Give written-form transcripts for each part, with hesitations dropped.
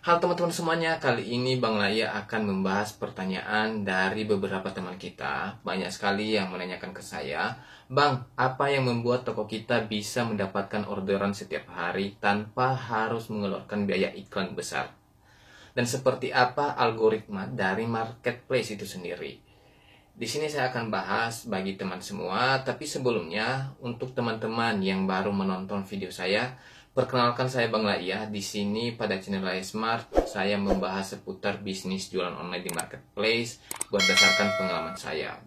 Halo teman-teman semuanya, kali ini Bang Laya akan membahas pertanyaan dari beberapa teman kita. Banyak sekali yang menanyakan ke saya, Bang, apa yang membuat toko kita bisa mendapatkan orderan setiap hari tanpa harus mengeluarkan biaya iklan besar? Dan seperti apa algoritma dari marketplace itu sendiri? Di sini saya akan bahas bagi teman semua, tapi sebelumnya untuk teman-teman yang baru menonton video saya, perkenalkan saya Bang Laya. Di sini pada channel Laya Smart, saya membahas seputar bisnis jualan online di marketplace berdasarkan pengalaman saya.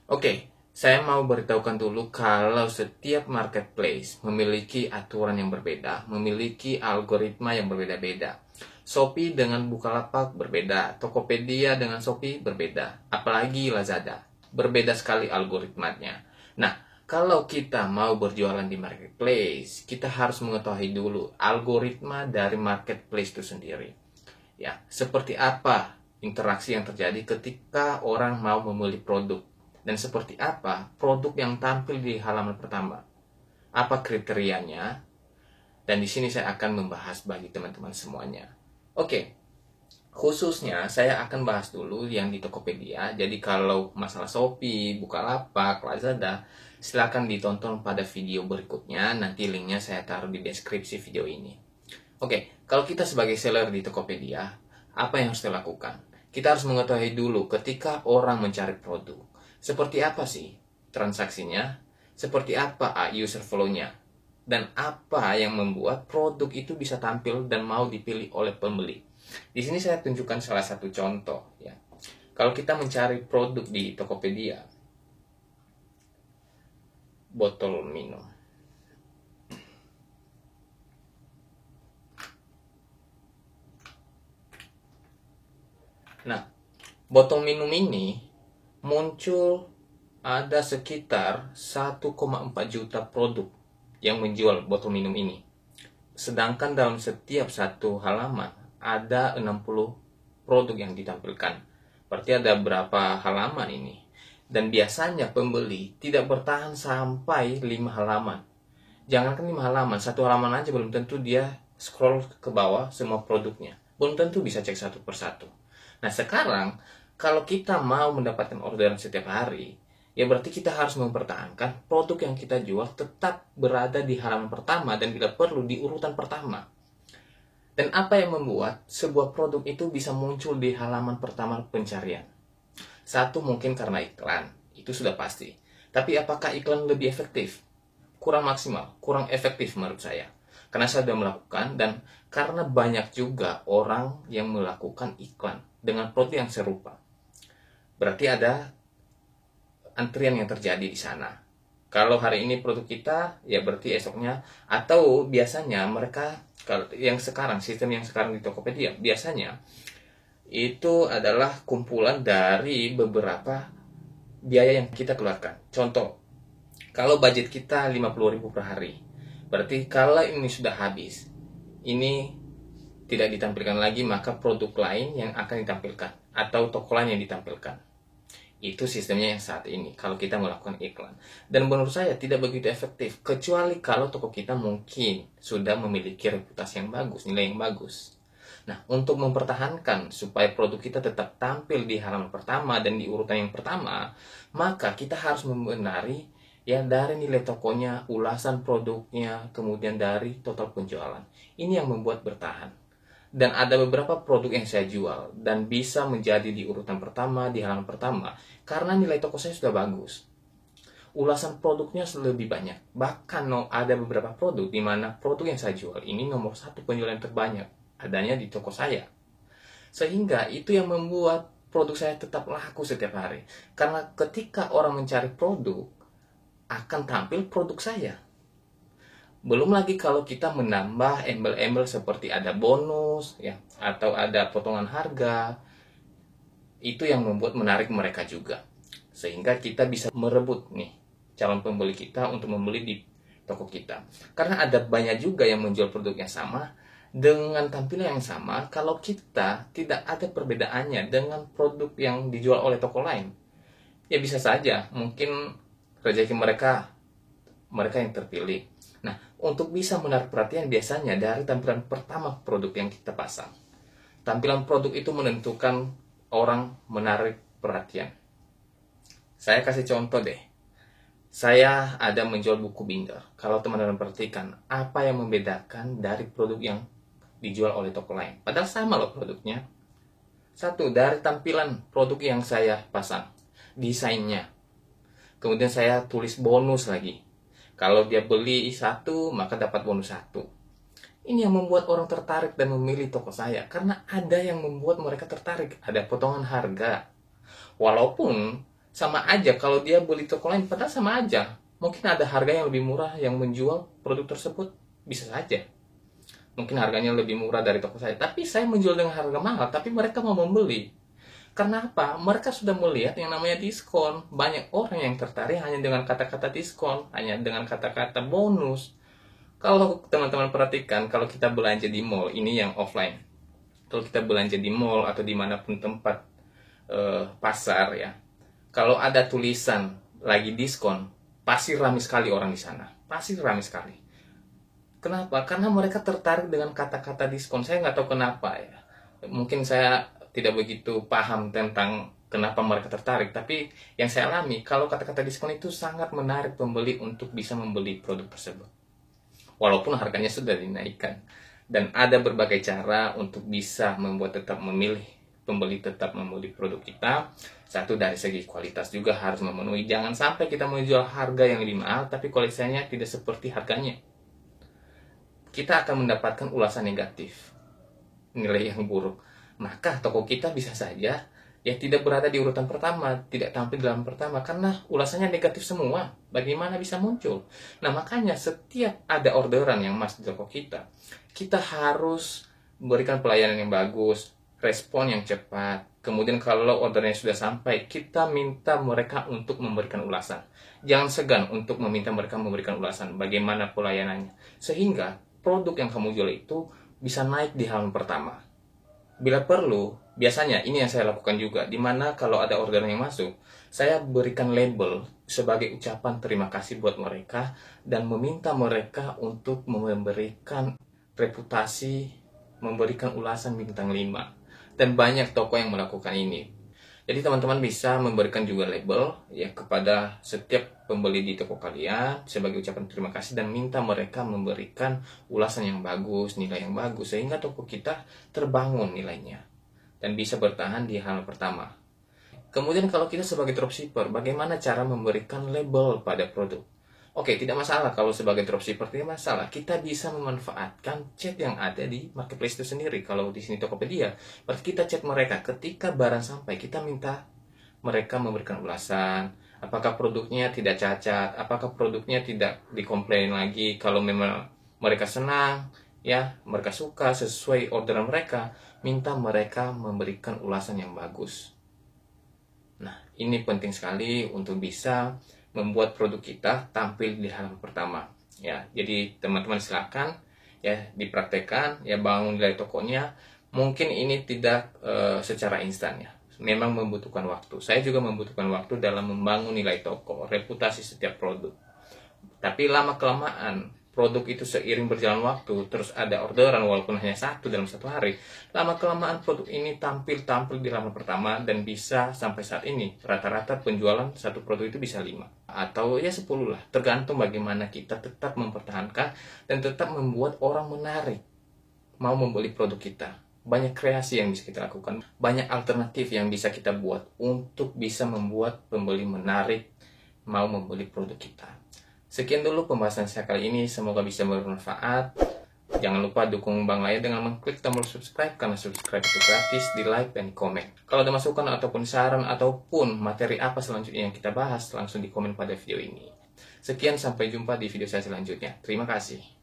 Oke, saya mau beritahukan dulu kalau setiap marketplace memiliki aturan yang berbeda, memiliki algoritma yang berbeda-beda. Shopee dengan Bukalapak berbeda, Tokopedia dengan Shopee berbeda, apalagi Lazada. Berbeda sekali algoritmanya. Nah, kalau kita mau berjualan di marketplace, kita harus mengetahui dulu algoritma dari marketplace itu sendiri. Ya, seperti apa interaksi yang terjadi ketika orang mau memilih produk dan seperti apa produk yang tampil di halaman pertama. Apa kriterianya? Dan di sini saya akan membahas bagi teman-teman semuanya. Oke, khususnya saya akan bahas dulu yang di Tokopedia. Jadi kalau masalah Shopee, Bukalapak, Lazada, silakan ditonton pada video berikutnya. Nanti linknya saya taruh di deskripsi video ini. Oke, kalau kita sebagai seller di Tokopedia, apa yang harus kita lakukan? Kita harus mengetahui dulu ketika orang mencari produk. Seperti apa sih transaksinya? Seperti apa user flow-nya? Dan apa yang membuat produk itu bisa tampil dan mau dipilih oleh pembeli. Di sini saya tunjukkan salah satu contoh ya. Kalau kita mencari produk di Tokopedia, botol minum. Nah, botol minum ini muncul ada sekitar 1,4 juta produk yang menjual botol minum ini. Sedangkan dalam setiap satu halaman ada 60 produk yang ditampilkan. Berarti ada berapa halaman ini? Dan biasanya pembeli tidak bertahan sampai 5 halaman. Jangankan 5 halaman, satu halaman aja belum tentu dia scroll ke bawah semua produknya. Belum tentu bisa cek satu persatu. Nah sekarang, kalau kita mau mendapatkan orderan setiap hari, ya berarti kita harus mempertahankan produk yang kita jual tetap berada di halaman pertama dan bila perlu di urutan pertama. Dan apa yang membuat sebuah produk itu bisa muncul di halaman pertama pencarian? Satu, mungkin karena iklan, itu sudah pasti. Tapi apakah iklan lebih efektif? Kurang maksimal, kurang efektif menurut saya. Karena saya sudah melakukan dan karena banyak juga orang yang melakukan iklan dengan produk yang serupa. Berarti ada antrian yang terjadi di sana. Kalau hari ini produk kita, ya berarti esoknya, atau biasanya mereka, yang sekarang, sistem yang sekarang di Tokopedia, biasanya itu adalah kumpulan dari beberapa biaya yang kita keluarkan. Contoh, kalau budget kita 50.000 per hari, berarti kalau ini sudah habis, ini tidak ditampilkan lagi, maka produk lain yang akan ditampilkan, atau toko lain yang ditampilkan. Itu sistemnya yang saat ini kalau kita melakukan iklan. Dan menurut saya tidak begitu efektif, kecuali kalau toko kita mungkin sudah memiliki reputasi yang bagus, nilai yang bagus. Nah, untuk mempertahankan supaya produk kita tetap tampil di halaman pertama dan di urutan yang pertama, maka kita harus membenahi ya dari nilai tokonya, ulasan produknya, kemudian dari total penjualan. Ini yang membuat bertahan. Dan ada beberapa produk yang saya jual dan bisa menjadi di urutan pertama, di halaman pertama, karena nilai toko saya sudah bagus. Ulasan produknya lebih banyak. Bahkan ada beberapa produk di mana produk yang saya jual ini nomor 1 penjualan terbanyak adanya di toko saya. Sehingga itu yang membuat produk saya tetap laku setiap hari. Karena ketika orang mencari produk, akan tampil produk saya. Belum lagi kalau kita menambah embel-embel seperti ada bonus ya atau ada potongan harga. Itu yang membuat menarik mereka juga. Sehingga kita bisa merebut nih calon pembeli kita untuk membeli di toko kita. Karena ada banyak juga yang menjual produk yang sama dengan tampilan yang sama kalau kita tidak ada perbedaannya dengan produk yang dijual oleh toko lain. Ya bisa saja mungkin rezeki mereka yang terpilih. Nah, untuk bisa menarik perhatian biasanya dari tampilan pertama produk yang kita pasang. Tampilan produk itu menentukan orang menarik perhatian. Saya kasih contoh deh. Saya ada menjual buku binder. Kalau teman-teman perhatikan, apa yang membedakan dari produk yang dijual oleh toko lain? Padahal sama loh produknya. Satu, dari tampilan produk yang saya pasang, desainnya. Kemudian saya tulis bonus lagi. Kalau dia beli satu, maka dapat bonus satu. Ini yang membuat orang tertarik dan memilih toko saya. Karena ada yang membuat mereka tertarik. Ada potongan harga. Walaupun sama aja kalau dia beli toko lain, padahal sama aja. Mungkin ada harga yang lebih murah yang menjual produk tersebut. Bisa saja. Mungkin harganya lebih murah dari toko saya. Tapi saya menjual dengan harga mahal, tapi mereka mau membeli. Karena apa? Mereka sudah melihat yang namanya diskon. Banyak orang yang tertarik hanya dengan kata-kata diskon, hanya dengan kata-kata bonus. Kalau teman-teman perhatikan, kalau kita belanja di mall, ini yang offline. Kalau kita belanja di mall atau dimanapun tempat pasar ya, kalau ada tulisan lagi diskon, pasti ramai sekali orang di sana. Pasti ramai sekali. Kenapa? Karena mereka tertarik dengan kata-kata diskon. Saya nggak tahu kenapa ya. Mungkin saya tidak begitu paham tentang kenapa mereka tertarik. Tapi yang saya alami, kalau kata-kata diskon itu sangat menarik pembeli untuk bisa membeli produk tersebut. Walaupun harganya sudah dinaikkan. Dan ada berbagai cara untuk bisa membuat pembeli tetap membeli produk kita. Satu, dari segi kualitas juga harus memenuhi. Jangan sampai kita menjual harga yang lebih mahal, tapi kualitasnya tidak seperti harganya. Kita akan mendapatkan ulasan negatif, nilai yang buruk. Maka toko kita bisa saja ya tidak berada di urutan pertama, tidak tampil dalam pertama, karena ulasannya negatif semua. Bagaimana bisa muncul? Nah, makanya setiap ada orderan yang masuk di toko kita, kita harus memberikan pelayanan yang bagus, respon yang cepat. Kemudian kalau ordernya sudah sampai, kita minta mereka untuk memberikan ulasan. Jangan segan untuk meminta mereka memberikan ulasan bagaimana pelayanannya, sehingga produk yang kamu jual itu bisa naik di halaman pertama. Bila perlu, biasanya ini yang saya lakukan juga, dimana kalau ada orderan yang masuk, saya berikan label sebagai ucapan terima kasih buat mereka dan meminta mereka untuk memberikan reputasi, memberikan ulasan bintang 5. Dan banyak toko yang melakukan ini. Jadi teman-teman bisa memberikan juga label ya kepada setiap pembeli di toko kalian sebagai ucapan terima kasih dan minta mereka memberikan ulasan yang bagus, nilai yang bagus, sehingga toko kita terbangun nilainya dan bisa bertahan di halaman pertama. Kemudian kalau kita sebagai dropshipper, bagaimana cara memberikan label pada produk? Oke, tidak masalah kalau sebagai dropshipper, tidak masalah. Kita bisa memanfaatkan chat yang ada di marketplace itu sendiri. Kalau di sini Tokopedia, berarti kita chat mereka ketika barang sampai, kita minta mereka memberikan ulasan, apakah produknya tidak cacat, apakah produknya tidak dikomplain lagi. Kalau memang mereka senang, ya mereka suka sesuai orderan mereka, minta mereka memberikan ulasan yang bagus. Nah, ini penting sekali untuk bisa membuat produk kita tampil di halaman pertama ya. Jadi teman-teman silakan ya dipraktekkan ya, bangun nilai tokonya. Mungkin ini tidak secara instan ya, memang membutuhkan waktu. Saya juga membutuhkan waktu dalam membangun nilai toko, reputasi setiap produk. Tapi lama kelamaan produk itu seiring berjalan waktu, terus ada orderan walaupun hanya satu dalam satu hari, lama kelamaan produk ini tampil di halaman pertama dan bisa sampai saat ini rata-rata penjualan satu produk itu bisa 5 atau ya 10 lah, tergantung bagaimana kita tetap mempertahankan dan tetap membuat orang menarik mau membeli produk kita. Banyak kreasi yang bisa kita lakukan, banyak alternatif yang bisa kita buat untuk bisa membuat pembeli menarik mau membeli produk kita. Sekian dulu pembahasan saya kali ini, semoga bisa bermanfaat. Jangan lupa dukung Bang Laya dengan mengklik tombol subscribe, karena subscribe itu gratis, di like dan di komen. Kalau ada masukan ataupun saran ataupun materi apa selanjutnya yang kita bahas, langsung di komen pada video ini. Sekian, sampai jumpa di video saya selanjutnya. Terima kasih.